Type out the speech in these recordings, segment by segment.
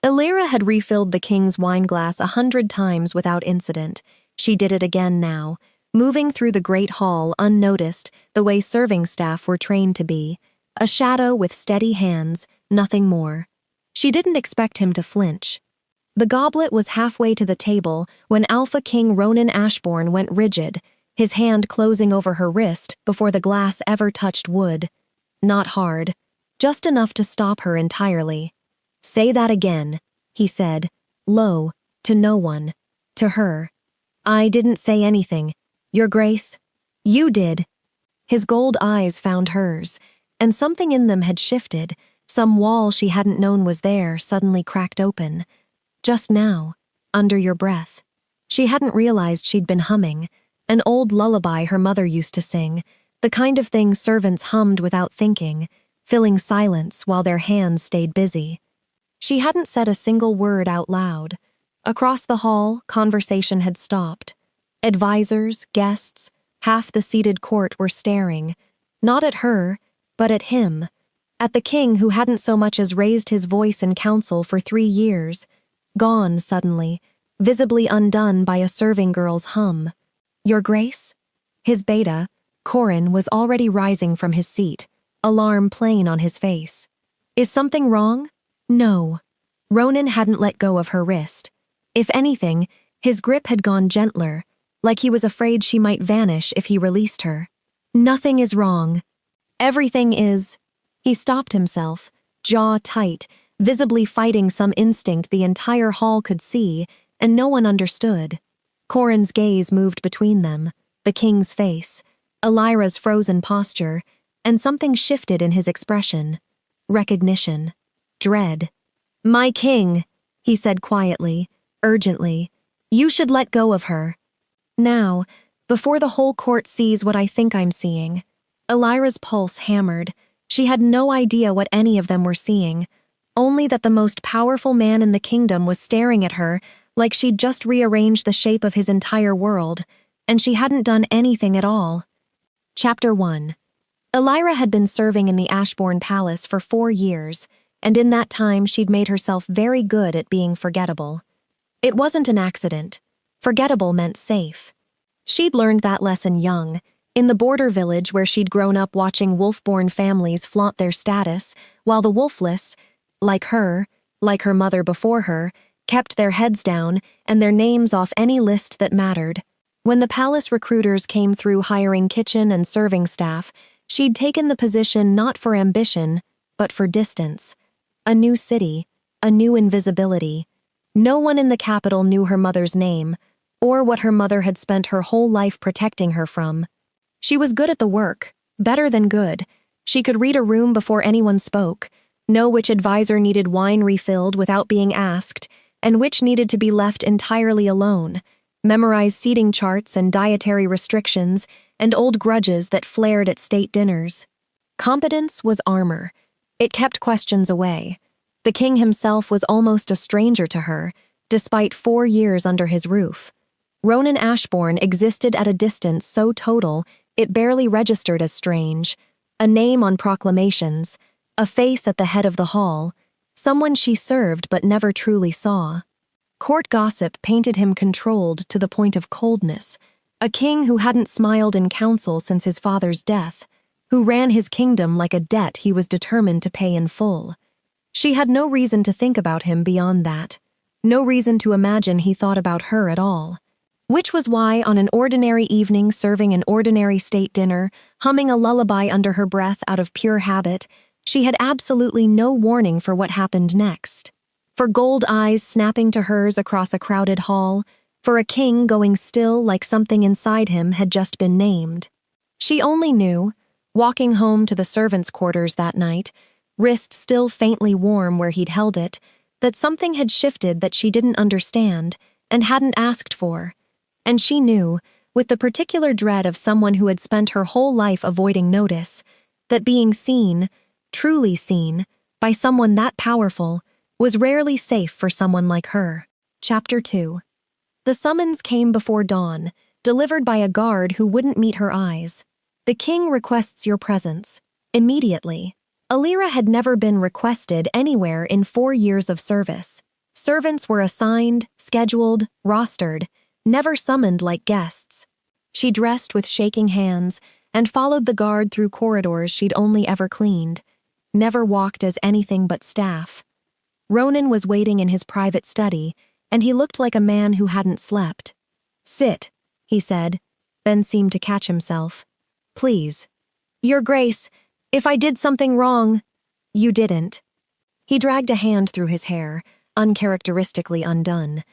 Illyra had refilled the king's wine glass 100 times without incident. She did it again now, moving through the great hall unnoticed, the way serving staff were trained to be. A shadow with steady hands, nothing more. She didn't expect him to flinch. The goblet was halfway to the table when Alpha King Ronan Ashbourne went rigid, his hand closing over her wrist before the glass ever touched wood. Not hard, just enough to stop her entirely. "Say that again," he said, low, to no one. To her. "I didn't say anything, Your Grace." "You did." His gold eyes found hers, and something in them had shifted. Some wall she hadn't known was there suddenly cracked open. Just now, under your breath. She hadn't realized she'd been humming, an old lullaby her mother used to sing, the kind of thing servants hummed without thinking, filling silence while their hands stayed busy. She hadn't said a single word out loud. Across the hall, conversation had stopped. Advisors, guests, half the seated court were staring, not at her, but at him, at the king who hadn't so much as raised his voice in council for 3 years, gone suddenly, visibly undone by a serving girl's hum. "Your Grace?" His beta, Corin, was already rising from his seat, alarm plain on his face. "Is something wrong?" "No." Ronan hadn't let go of her wrist. If anything, his grip had gone gentler, like he was afraid she might vanish if he released her. "Nothing is wrong. Everything is—" He stopped himself, jaw tight, visibly fighting some instinct the entire hall could see, and no one understood. Corin's gaze moved between them, the king's face, Illyra's frozen posture, and something shifted in his expression. Recognition. Dread. "My king," he said quietly, urgently, "you should let go of her. Now, before the whole court sees what I think I'm seeing." Illyra's pulse hammered. She had no idea what any of them were seeing, only that the most powerful man in the kingdom was staring at her like she'd just rearranged the shape of his entire world, and she hadn't done anything at all. Chapter 1. Illyra had been serving in the Ashbourne Palace for 4 years, and in that time she'd made herself very good at being forgettable. It wasn't an accident. Forgettable meant safe. She'd learned that lesson young, in the border village where she'd grown up watching wolf-born families flaunt their status, while the wolfless, like her mother before her, kept their heads down and their names off any list that mattered. When the palace recruiters came through hiring kitchen and serving staff, she'd taken the position not for ambition, but for distance. A new city, a new invisibility. No one in the capital knew her mother's name, or what her mother had spent her whole life protecting her from. She was good at the work, better than good. She could read a room before anyone spoke, know which advisor needed wine refilled without being asked, and which needed to be left entirely alone, memorize seating charts and dietary restrictions and old grudges that flared at state dinners. Competence was armor. It kept questions away. The king himself was almost a stranger to her, despite 4 years under his roof. Ronan Ashbourne existed at a distance so total it barely registered as strange, a name on proclamations, a face at the head of the hall, someone she served but never truly saw. Court gossip painted him controlled to the point of coldness, a king who hadn't smiled in council since his father's death, who ran his kingdom like a debt he was determined to pay in full. She had no reason to think about him beyond that, no reason to imagine he thought about her at all. Which was why, on an ordinary evening serving an ordinary state dinner, humming a lullaby under her breath out of pure habit, she had absolutely no warning for what happened next. For gold eyes snapping to hers across a crowded hall, for a king going still like something inside him had just been named. She only knew, walking home to the servants' quarters that night, wrist still faintly warm where he'd held it, that something had shifted that she didn't understand and hadn't asked for. And she knew, with the particular dread of someone who had spent her whole life avoiding notice, that being seen, truly seen, by someone that powerful was rarely safe for someone like her. Chapter 2. The summons came before dawn, delivered by a guard who wouldn't meet her eyes. "The king requests your presence." Immediately. Illyra had never been requested anywhere in 4 years of service. Servants were assigned, scheduled, rostered, never summoned like guests. She dressed with shaking hands and followed the guard through corridors she'd only ever cleaned, never walked as anything but staff. Ronan was waiting in his private study, and he looked like a man who hadn't slept. "Sit," he said, then seemed to catch himself. "Please." "Your Grace, if I did something wrong—" "You didn't." He dragged a hand through his hair, uncharacteristically undone.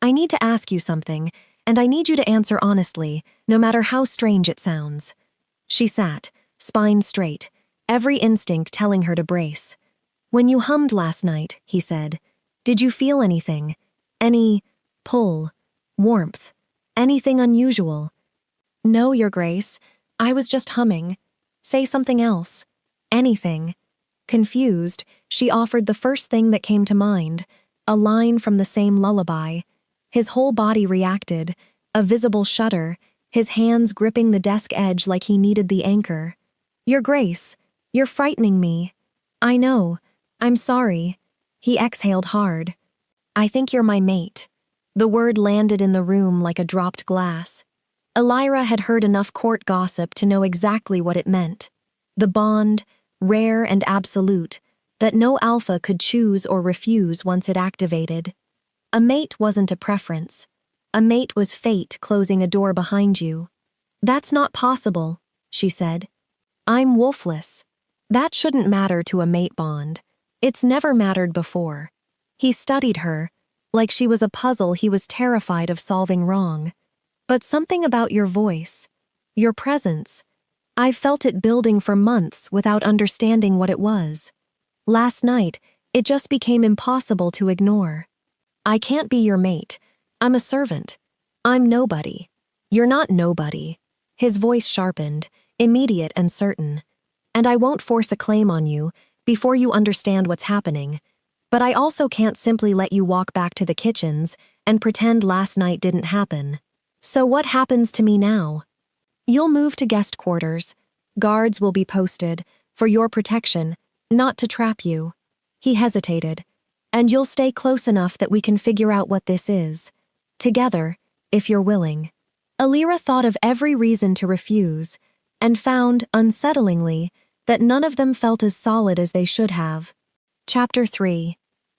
"I need to ask you something, and I need you to answer honestly, no matter how strange it sounds." She sat, spine straight, every instinct telling her to brace. "When you hummed last night," he said, "did you feel anything? Any pull, warmth, anything unusual?" "No, Your Grace. I was just humming. Say something else. Anything." Confused, she offered the first thing that came to mind, a line from the same lullaby. His whole body reacted, a visible shudder, his hands gripping the desk edge like he needed the anchor. "Your Grace, you're frightening me." "I know. I'm sorry." He exhaled hard. "I think you're my mate." The word landed in the room like a dropped glass. Elira had heard enough court gossip to know exactly what it meant. The bond, rare and absolute, that no alpha could choose or refuse once it activated. A mate wasn't a preference. A mate was fate closing a door behind you. "That's not possible," she said. "I'm wolfless." That shouldn't matter to a mate bond. It's never mattered before. He studied her, like she was a puzzle he was terrified of solving wrong. "But something about your voice, your presence, I've felt it building for months without understanding what it was. Last night, it just became impossible to ignore. I can't be your mate. I'm a servant. I'm nobody." "You're not nobody." His voice sharpened, immediate and certain. "And I won't force a claim on you before you understand what's happening. But I also can't simply let you walk back to the kitchens and pretend last night didn't happen. So what happens to me now?" "You'll move to guest quarters. Guards will be posted, for your protection, not to trap you." He hesitated. "And you'll stay close enough that we can figure out what this is. Together, if you're willing." Elira thought of every reason to refuse, and found, unsettlingly, that none of them felt as solid as they should have. Chapter 3.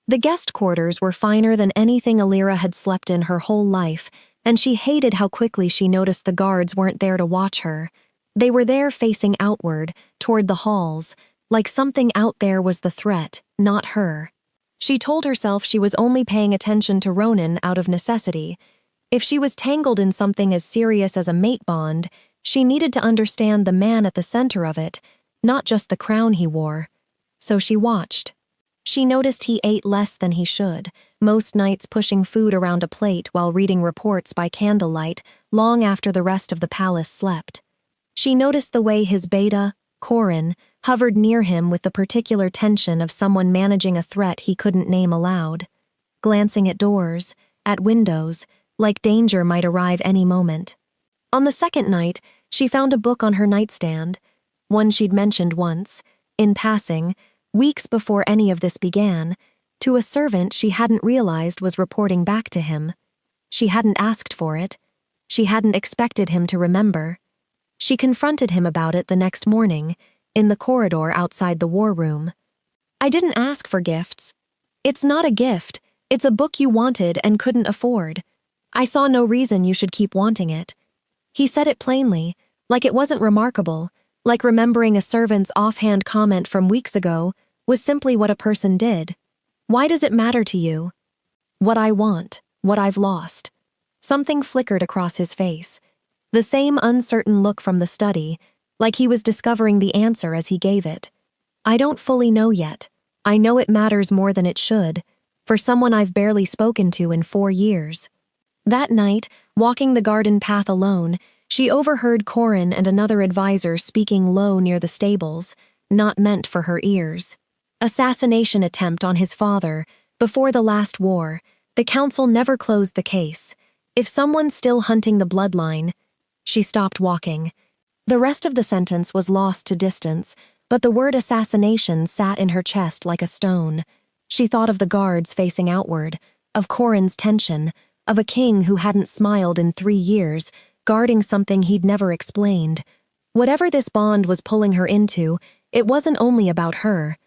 The guest quarters were finer than anything Elira had slept in her whole life, and she hated how quickly she noticed the guards weren't there to watch her. They were there facing outward, toward the halls, like something out there was the threat, not her. She told herself she was only paying attention to Ronan out of necessity. If she was tangled in something as serious as a mate bond, she needed to understand the man at the center of it, not just the crown he wore. So she watched. She noticed he ate less than he should, most nights pushing food around a plate while reading reports by candlelight long after the rest of the palace slept. She noticed the way his beta, Corin, hovered near him with the particular tension of someone managing a threat he couldn't name aloud, glancing at doors, at windows, like danger might arrive any moment. On the second night, she found a book on her nightstand, one she'd mentioned once, in passing, weeks before any of this began, to a servant she hadn't realized was reporting back to him. She hadn't asked for it. She hadn't expected him to remember. She confronted him about it the next morning, in the corridor outside the war room. "I didn't ask for gifts." "It's not a gift. It's a book you wanted and couldn't afford. I saw no reason you should keep wanting it." He said it plainly, like it wasn't remarkable, like remembering a servant's offhand comment from weeks ago was simply what a person did. "Why does it matter to you?" "What I want, what I've lost." Something flickered across his face. The same uncertain look from the study, like he was discovering the answer as he gave it. "I don't fully know yet. I know it matters more than it should, for someone I've barely spoken to in 4 years." That night, walking the garden path alone, she overheard Corin and another advisor speaking low near the stables, not meant for her ears. Assassination attempt on his father. Before the last war, the council never closed the case. If someone's still hunting the bloodline. She stopped walking. The rest of the sentence was lost to distance, but the word assassination sat in her chest like a stone. She thought of the guards facing outward, of Corin's tension, of a king who hadn't smiled in 3 years, guarding something he'd never explained. Whatever this bond was pulling her into, it wasn't only about her.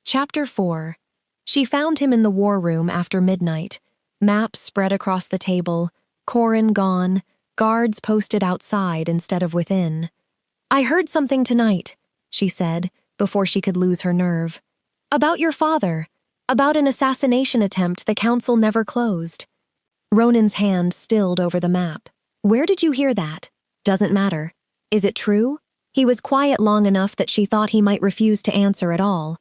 Chapter 4. She found him in the war room after midnight. Maps spread across the table, Corin gone, guards posted outside instead of within. "I heard something tonight," she said, before she could lose her nerve. "About your father. About an assassination attempt the council never closed." Ronan's hand stilled over the map. "Where did you hear that?" "Doesn't matter. Is it true?" He was quiet long enough that she thought he might refuse to answer at all.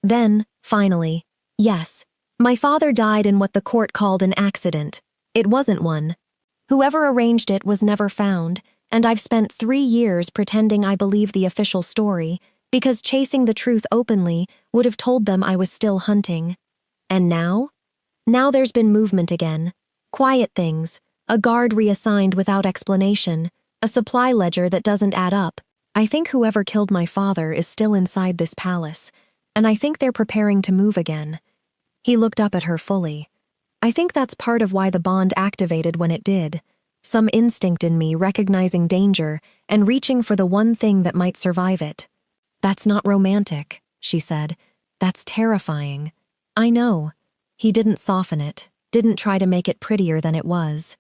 Then, finally, "Yes. My father died in what the court called an accident. It wasn't one. Whoever arranged it was never found, and I've spent 3 years pretending I believe the official story, because chasing the truth openly would have told them I was still hunting. And now? Now there's been movement again. Quiet things, a guard reassigned without explanation, a supply ledger that doesn't add up. I think whoever killed my father is still inside this palace, and I think they're preparing to move again." He looked up at her fully. "I think that's part of why the bond activated when it did. Some instinct in me recognizing danger and reaching for the one thing that might survive it." "That's not romantic," she said. "That's terrifying." "I know." He didn't soften it, didn't try to make it prettier than it was.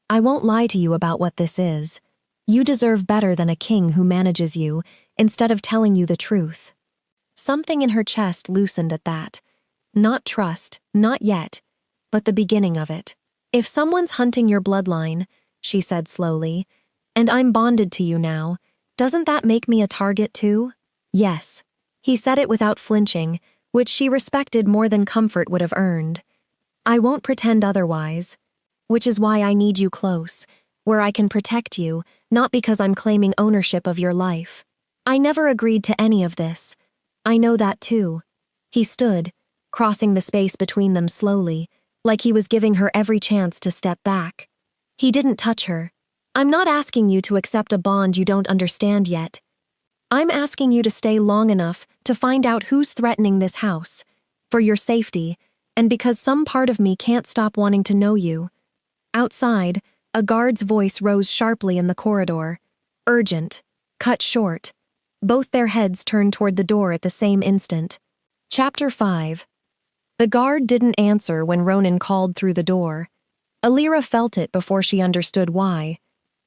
"I won't lie to you about what this is. You deserve better than a king who manages you instead of telling you the truth." Something in her chest loosened at that. Not trust, not yet, but the beginning of it. "If someone's hunting your bloodline," she said slowly, "and I'm bonded to you now, doesn't that make me a target too?" "Yes." He said it without flinching, which she respected more than comfort would have earned. "I won't pretend otherwise. Which is why I need you close, where I can protect you, not because I'm claiming ownership of your life. I never agreed to any of this. I know that too." He stood, crossing the space between them slowly, like he was giving her every chance to step back. He didn't touch her. "I'm not asking you to accept a bond you don't understand yet. I'm asking you to stay long enough to find out who's threatening this house, for your safety, and because some part of me can't stop wanting to know you." Outside, a guard's voice rose sharply in the corridor. Urgent, cut short. Both their heads turned toward the door at the same instant. Chapter 5. The guard didn't answer when Ronan called through the door. Alira felt it before she understood why.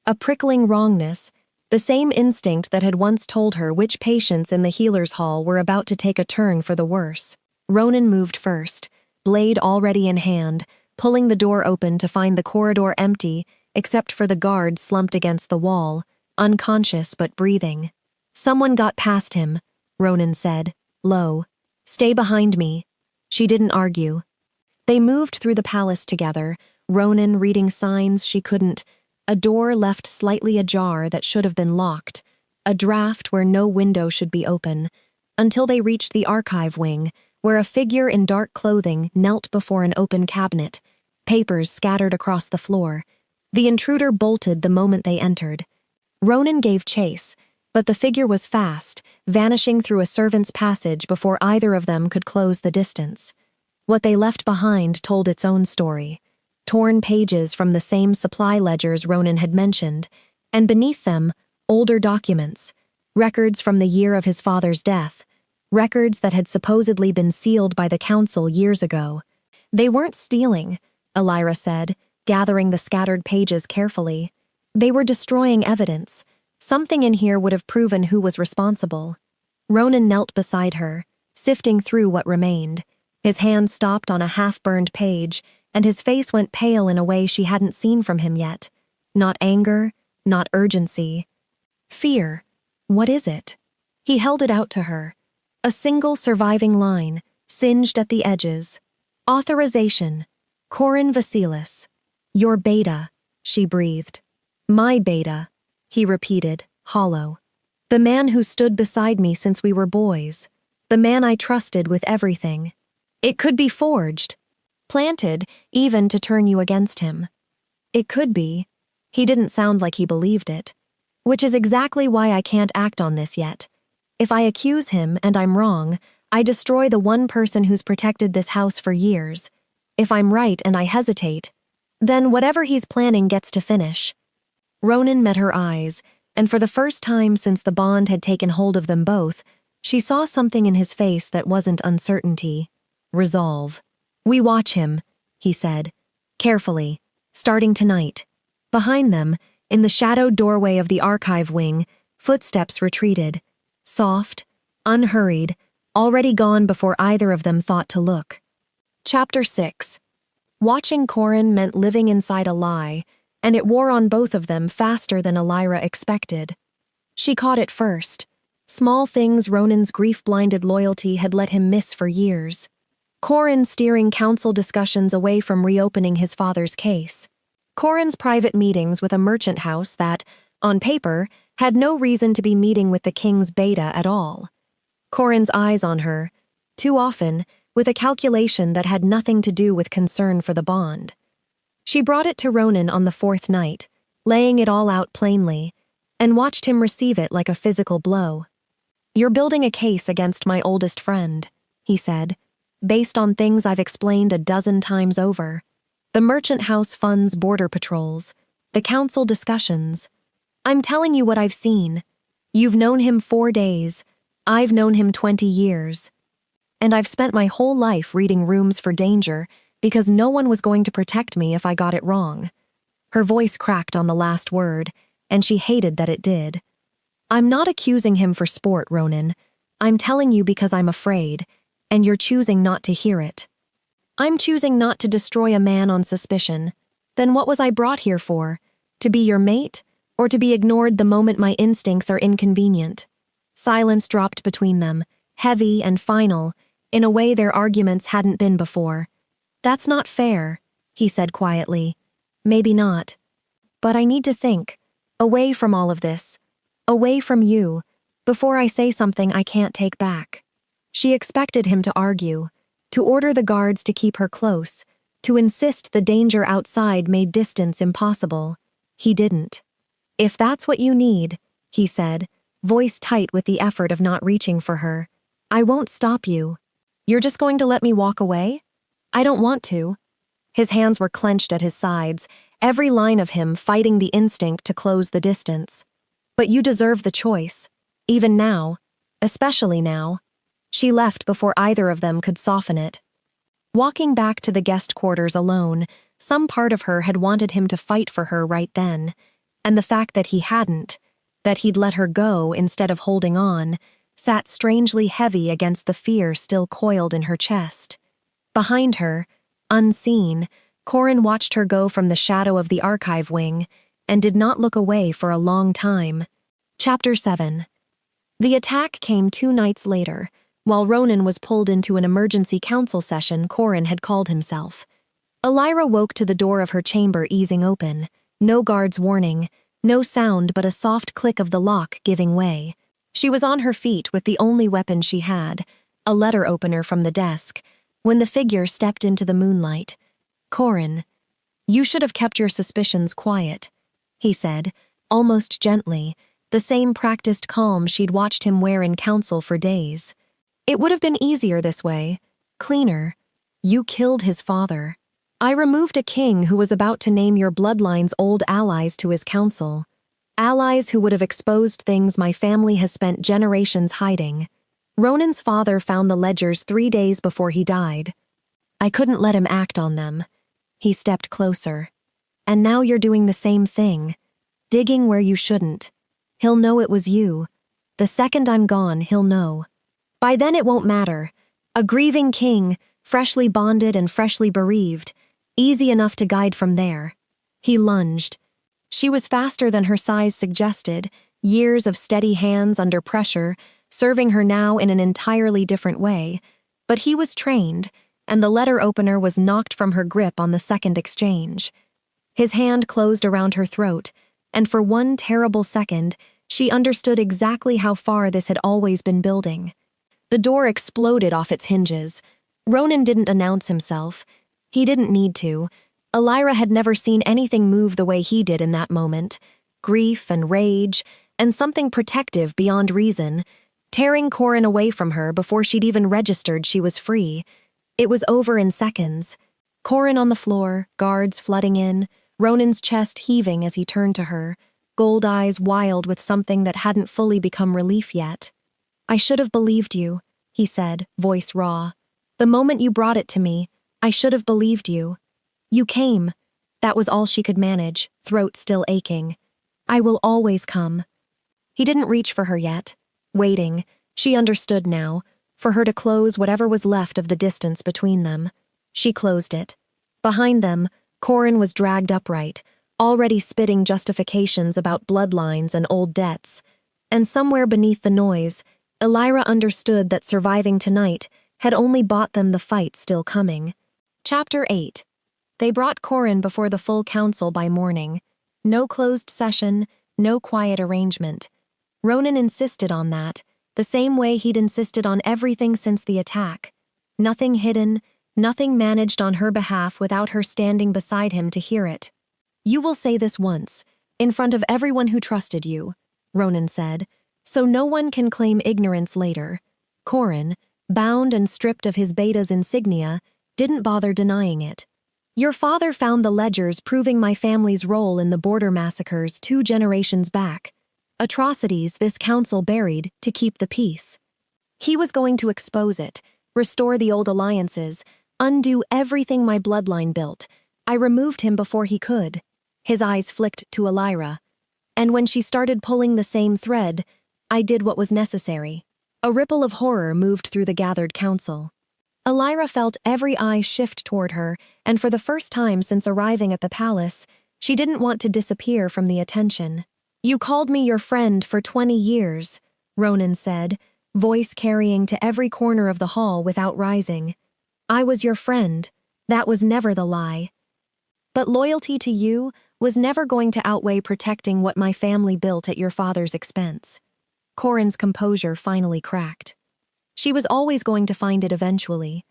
A prickling wrongness, the same instinct that had once told her which patients in the healer's hall were about to take a turn for the worse. Ronan moved first, blade already in hand, pulling the door open to find the corridor empty except for the guard slumped against the wall, unconscious but breathing. "Someone got past him," Ronan said, low. "Stay behind me." She didn't argue. They moved through the palace together, Ronan reading signs she couldn't, a door left slightly ajar that should have been locked, a draft where no window should be open, until they reached the archive wing, where a figure in dark clothing knelt before an open cabinet, papers scattered across the floor. The intruder bolted the moment they entered. Ronan gave chase, but the figure was fast, vanishing through a servant's passage before either of them could close the distance. What they left behind told its own story. Torn pages from the same supply ledgers Ronan had mentioned, and beneath them, older documents, records from the year of his father's death, records that had supposedly been sealed by the council years ago. "They weren't stealing," Alira said, gathering the scattered pages carefully. "They were destroying evidence. Something in here would have proven who was responsible." Ronan knelt beside her, sifting through what remained. His hand stopped on a half-burned page, and his face went pale in a way she hadn't seen from him yet. Not anger, not urgency. Fear. What is it? He held it out to her. A single surviving line, singed at the edges. Authorization. Corin Vasilis. "Your beta," she breathed. "My beta," he repeated, hollow. "The man who stood beside me since we were boys. The man I trusted with everything. It could be forged. Planted, even to turn you against him. It could be." He didn't sound like he believed it. "Which is exactly why I can't act on this yet. If I accuse him and I'm wrong, I destroy the one person who's protected this house for years. If I'm right and I hesitate, then whatever he's planning gets to finish. Ronan met her eyes, and for the first time since the bond had taken hold of them both, she saw something in his face that wasn't uncertainty. Resolve. We watch him, he said, carefully, starting tonight. Behind them, in the shadowed doorway of the archive wing, footsteps retreated. Soft, unhurried, already gone before either of them thought to look. Chapter 6. Watching Corin meant living inside a lie, and it wore on both of them faster than Elira expected. She caught it first. Small things Ronan's grief-blinded loyalty had let him miss for years. Corin steering council discussions away from reopening his father's case. Corin's private meetings with a merchant house that, on paper, had no reason to be meeting with the king's beta at all. Corin's eyes on her, too often, with a calculation that had nothing to do with concern for the bond. She brought it to Ronan on the fourth night, laying it all out plainly, and watched him receive it like a physical blow. You're building a case against my oldest friend, he said, based on things I've explained a dozen times over. The merchant house funds border patrols, the council discussions. I'm telling you what I've seen. You've known him 4 days. I've known him 20 years. And I've spent my whole life reading rooms for danger because no one was going to protect me if I got it wrong. Her voice cracked on the last word, and she hated that it did. I'm not accusing him for sport, Ronan. I'm telling you because I'm afraid, and you're choosing not to hear it. I'm choosing not to destroy a man on suspicion. Then what was I brought here for? To be your mate, or to be ignored the moment my instincts are inconvenient? Silence dropped between them, heavy and final, in a way their arguments hadn't been before. That's not fair, he said quietly. Maybe not. But I need to think. Away from all of this. Away from you, before I say something I can't take back. She expected him to argue, to order the guards to keep her close, to insist the danger outside made distance impossible. He didn't. If that's what you need, he said, voice tight with the effort of not reaching for her, I won't stop you. You're just going to let me walk away? I don't want to. His hands were clenched at his sides, every line of him fighting the instinct to close the distance. But you deserve the choice, even now, especially now. She left before either of them could soften it. Walking back to the guest quarters alone, some part of her had wanted him to fight for her right then, and the fact that he hadn't, that he'd let her go instead of holding on, sat strangely heavy against the fear still coiled in her chest. Behind her, unseen, Corin watched her go from the shadow of the archive wing and did not look away for a long time. Chapter 7. The attack came 2 nights later, while Ronan was pulled into an emergency council session Corin had called himself. Elira woke to the door of her chamber easing open, no guard's warning, no sound but a soft click of the lock giving way. She was on her feet with the only weapon she had, a letter opener from the desk, when the figure stepped into the moonlight. Corin, you should have kept your suspicions quiet, he said, almost gently, the same practiced calm she'd watched him wear in council for days. It would have been easier this way, cleaner. You killed his father. I removed a king who was about to name your bloodline's old allies to his council. Allies who would have exposed things my family has spent generations hiding. Ronan's father found the ledgers 3 days before he died. I couldn't let him act on them. He stepped closer. And now you're doing the same thing. Digging where you shouldn't. He'll know it was you. The second I'm gone, he'll know. By then it won't matter. A grieving king, freshly bonded and freshly bereaved, easy enough to guide from there. He lunged. She was faster than her size suggested, years of steady hands under pressure, serving her now in an entirely different way. But he was trained, and the letter opener was knocked from her grip on the second exchange. His hand closed around her throat, and for one terrible second, she understood exactly how far this had always been building. The door exploded off its hinges. Ronan didn't announce himself. He didn't need to. Elira had never seen anything move the way he did in that moment. Grief and rage, and something protective beyond reason, tearing Corin away from her before she'd even registered she was free. It was over in seconds. Corin on the floor, guards flooding in, Ronan's chest heaving as he turned to her, gold eyes wild with something that hadn't fully become relief yet. "I should have believed you," he said, voice raw. "The moment you brought it to me, I should have believed you. You came." That was all she could manage, throat still aching. "I will always come." He didn't reach for her yet. Waiting, she understood now, for her to close whatever was left of the distance between them. She closed it. Behind them, Corin was dragged upright, already spitting justifications about bloodlines and old debts. And somewhere beneath the noise, Elira understood that surviving tonight had only bought them the fight still coming. Chapter 8. They brought Corin before the full council by morning. No closed session, no quiet arrangement. Ronan insisted on that, the same way he'd insisted on everything since the attack. Nothing hidden, nothing managed on her behalf without her standing beside him to hear it. "You will say this once, in front of everyone who trusted you," Ronan said, "so no one can claim ignorance later." Corin, bound and stripped of his beta's insignia, didn't bother denying it. "Your father found the ledgers proving my family's role in the border massacres 2 generations back. Atrocities this council buried to keep the peace. He was going to expose it, restore the old alliances, undo everything my bloodline built. I removed him before he could." His eyes flicked to Elira. "And when she started pulling the same thread, I did what was necessary." A ripple of horror moved through the gathered council. Elira felt every eye shift toward her, and for the first time since arriving at the palace, she didn't want to disappear from the attention. "You called me your friend for 20 years, Ronan said, voice carrying to every corner of the hall without rising. "I was your friend. That was never the lie. But loyalty to you was never going to outweigh protecting what my family built at your father's expense." Corin's composure finally cracked. She was always going to find it eventually.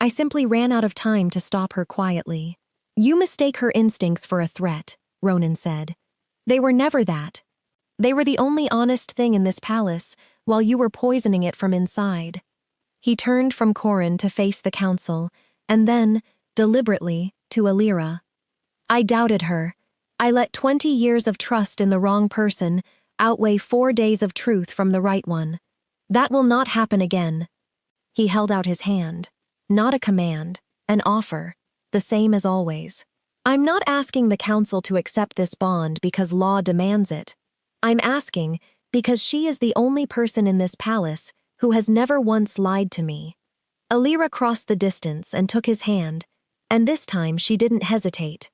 "I simply ran out of time to stop her quietly." "You mistake her instincts for a threat," Ronan said. "They were never that. They were the only honest thing in this palace while you were poisoning it from inside." He turned from Corin to face the council, and then, deliberately, to Elira. "I doubted her. I let 20 years of trust in the wrong person outweigh 4 days of truth from the right one. That will not happen again." He held out his hand. Not a command, an offer, the same as always. "I'm not asking the council to accept this bond because law demands it. I'm asking because she is the only person in this palace who has never once lied to me." Elira crossed the distance and took his hand, and this time she didn't hesitate.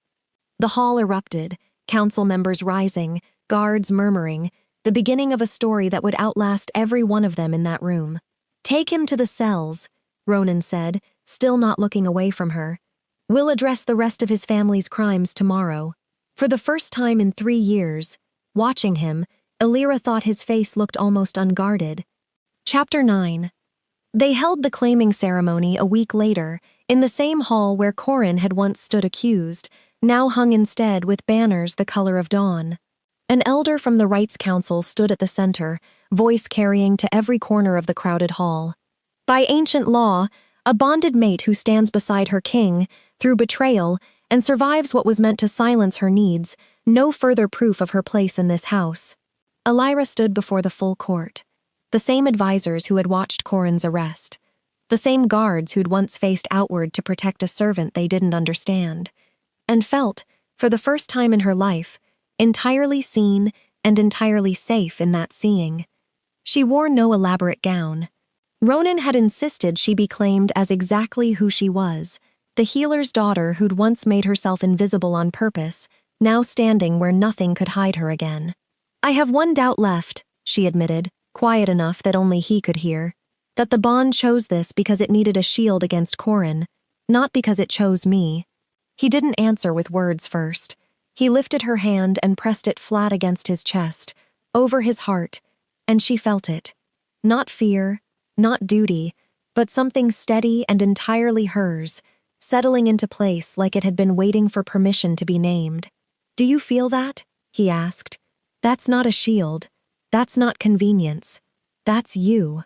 The hall erupted, council members rising, guards murmuring, the beginning of a story that would outlast every one of them in that room. "Take him to the cells," Ronan said, still not looking away from her. "We'll address the rest of his family's crimes tomorrow." For the first time in 3 years, watching him, Elira thought his face looked almost unguarded. Chapter 9. They held the claiming ceremony a week later, in the same hall where Corin had once stood accused, now hung instead with banners the color of dawn. An elder from the Rights Council stood at the center, voice carrying to every corner of the crowded hall. "By ancient law, a bonded mate who stands beside her king, through betrayal, and survives what was meant to silence her needs, no further proof of her place in this house." Elira stood before the full court. The same advisors who had watched Corin's arrest. The same guards who'd once faced outward to protect a servant they didn't understand. And felt, for the first time in her life, entirely seen and entirely safe in that seeing. She wore no elaborate gown. Ronan had insisted she be claimed as exactly who she was, the healer's daughter who'd once made herself invisible on purpose, now standing where nothing could hide her again. "I have one doubt left," she admitted, quiet enough that only he could hear. "That the bond chose this because it needed a shield against Corin, not because it chose me." He didn't answer with words first. He lifted her hand and pressed it flat against his chest, over his heart, and she felt it. Not fear, not duty, but something steady and entirely hers, settling into place like it had been waiting for permission to be named. "Do you feel that?" he asked. "That's not a shield. That's not convenience. That's you.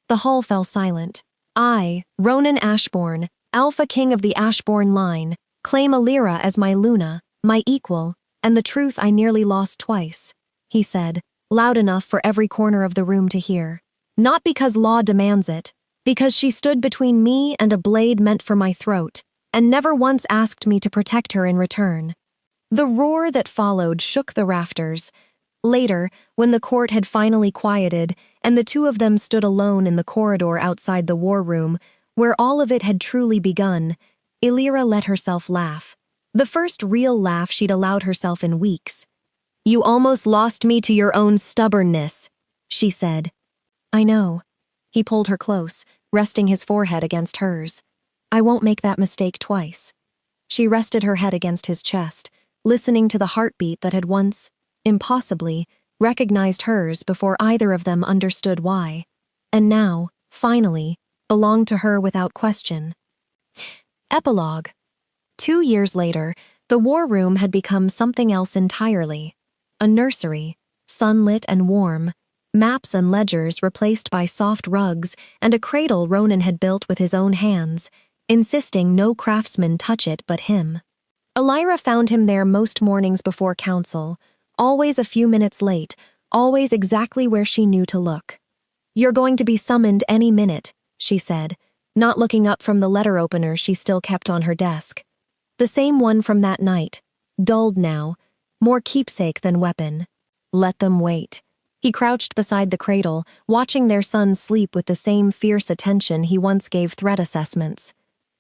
The hall fell silent. I, Ronan Ashbourne, Alpha King of the Ashbourne line, claim Alira as my Luna, my equal, and the truth I nearly lost twice, he said, loud enough for every corner of the room to hear. Not because law demands it, because she stood between me and a blade meant for my throat, and never once asked me to protect her in return. The roar that followed shook the rafters. Later, when the court had finally quieted, and the two of them stood alone in the corridor outside the war room, where all of it had truly begun, Alira let herself laugh. The first real laugh she'd allowed herself in weeks. "You almost lost me to your own stubbornness," she said. "I know." He pulled her close, resting his forehead against hers. "I won't make that mistake twice." She rested her head against his chest, listening to the heartbeat that had once, impossibly, recognized hers before either of them understood why, and now, finally, belonged to her without question. Epilogue. 2 years later, the war room had become something else entirely. A nursery, sunlit and warm, maps and ledgers replaced by soft rugs, and a cradle Ronan had built with his own hands, insisting no craftsman touch it but him. Alira found him there most mornings before council, always a few minutes late, always exactly where she knew to look. "You're going to be summoned any minute," she said, not looking up from the letter opener she still kept on her desk. The same one from that night, dulled now, more keepsake than weapon. Let them wait. He crouched beside the cradle, watching their son sleep with the same fierce attention he once gave threat assessments.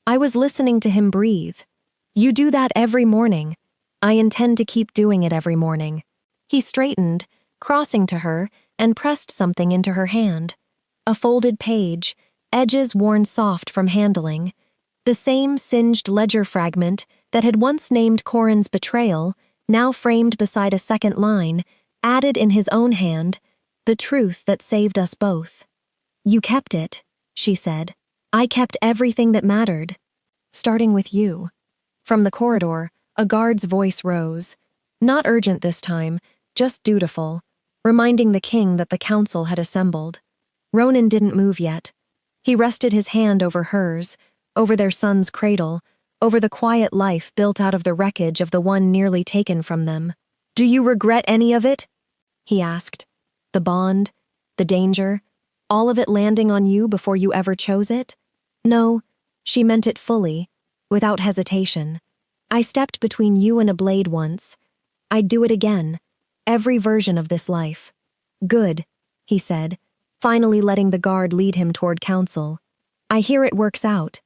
"I was listening to him breathe. You do that every morning. I intend to keep doing it every morning." He straightened, crossing to her, and pressed something into her hand. A folded page, edges worn soft from handling. The same singed ledger fragment that had once named Corin's betrayal, now framed beside a second line, added in his own hand, "The truth that saved us both." "You kept it," she said. "I kept everything that mattered. Starting with you." From the corridor, a guard's voice rose. Not urgent this time, just dutiful, reminding the king that the council had assembled. Ronan didn't move yet. He rested his hand over hers, over their son's cradle, over the quiet life built out of the wreckage of the one nearly taken from them. "Do you regret any of it?" he asked. "The bond, the danger, all of it landing on you before you ever chose it?" No, she meant it fully, without hesitation. "I stepped between you and a blade once. I'd do it again, every version of this life." "Good," he said, finally letting the guard lead him toward council. "I hear it works out."